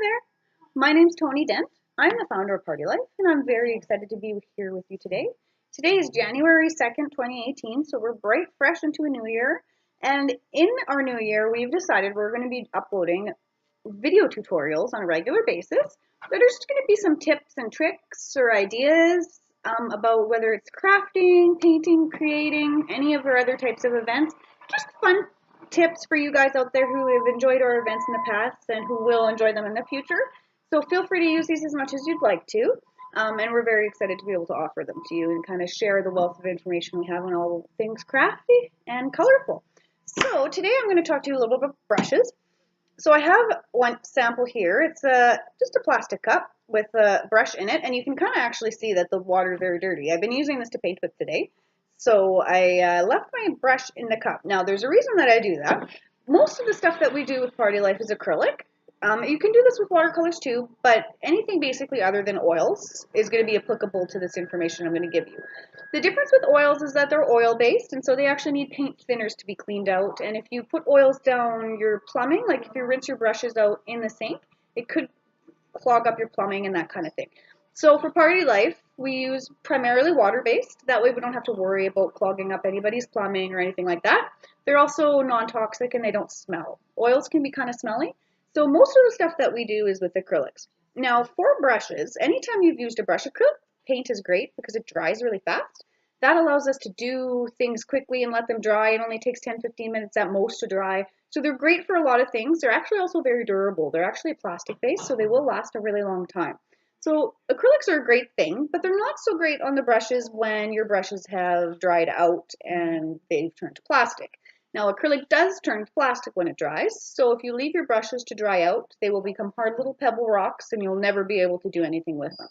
there, my name's Tony Dent. I'm the founder of PartiLife, and I'm very excited to be here with you today. Today is January 2nd, 2018, so we're bright, fresh into a new year. And in our new year, we've decided we're going to be uploading video tutorials on a regular basis that are just going to be some tips and tricks or ideas about whether it's crafting, painting, creating, any of our other types of events. Just fun tips for you guys out there who have enjoyed our events in the past and who will enjoy them in the future. So feel free to use these as much as you'd like to. And we're very excited to be able to offer them to you and kind of share the wealth of information we have on all things crafty and colorful. So today I'm going to talk to you a little bit about brushes. So I have one sample here. It's just a plastic cup with a brush in it, and you can kind of actually see that the water is very dirty. I've been using this to paint with today. So I left my brush in the cup. Now there's a reason that I do that. Most of the stuff that we do with PartiLife is acrylic. You can do this with watercolors too, but anything basically other than oils is going to be applicable to this information I'm going to give you. The difference with oils is that they're oil-based, and so they actually need paint thinners to be cleaned out. And if you put oils down your plumbing, like if you rinse your brushes out in the sink, it could clog up your plumbing and that kind of thing. So for PartiLife, we use primarily water-based. That way we don't have to worry about clogging up anybody's plumbing or anything like that. They're also non-toxic and they don't smell. Oils can be kind of smelly. So most of the stuff that we do is with acrylics. Now for brushes, anytime you've used a brush, acrylic paint is great because it dries really fast. That allows us to do things quickly and let them dry. It only takes 10-15 minutes at most to dry. So they're great for a lot of things. They're actually also very durable. They're actually plastic based, so they will last a really long time. So acrylics are a great thing, but they're not so great on the brushes when your brushes have dried out and they've turned to plastic. Now acrylic does turn to plastic when it dries, so if you leave your brushes to dry out, they will become hard little pebble rocks and you'll never be able to do anything with them.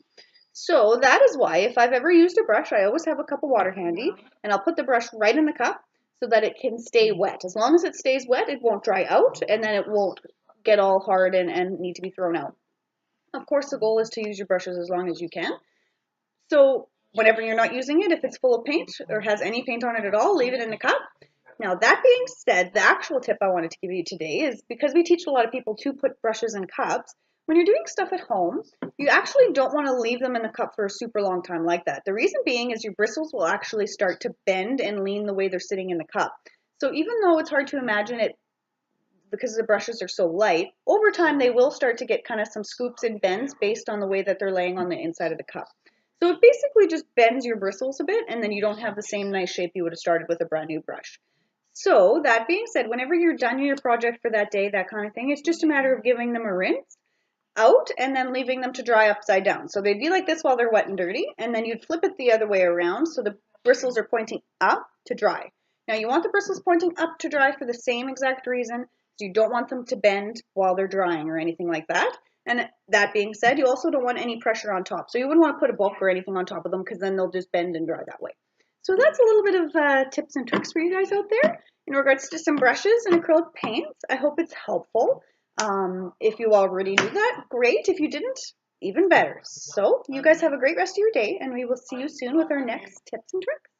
So that is why if I've ever used a brush, I always have a cup of water handy, and I'll put the brush right in the cup so that it can stay wet. As long as it stays wet, it won't dry out, and then it won't get all hard and need to be thrown out. Of course, the goal is to use your brushes as long as you can. So whenever you're not using it, if it's full of paint or has any paint on it at all, leave it in the cup. Now, that being said, the actual tip I wanted to give you today is because we teach a lot of people to put brushes in cups, when you're doing stuff at home, you actually don't want to leave them in the cup for a super long time like that. The reason being is your bristles will actually start to bend and lean the way they're sitting in the cup. So even though it's hard to imagine it because the brushes are so light, over time they will start to get kind of some scoops and bends based on the way that they're laying on the inside of the cup. So it basically just bends your bristles a bit, and then you don't have the same nice shape you would have started with a brand new brush. So that being said, whenever you're done your project for that day, that kind of thing, it's just a matter of giving them a rinse out and then leaving them to dry upside down. So they'd be like this while they're wet and dirty, and then you'd flip it the other way around so the bristles are pointing up to dry. Now you want the bristles pointing up to dry for the same exact reason. So you don't want them to bend while they're drying or anything like that. And that being said, you also don't want any pressure on top. So you wouldn't want to put a book or anything on top of them because then they'll just bend and dry that way. So that's a little bit of tips and tricks for you guys out there in regards to some brushes and acrylic paints. I hope it's helpful. If you already knew that, great. If you didn't, even better. So you guys have a great rest of your day, and we will see you soon with our next tips and tricks.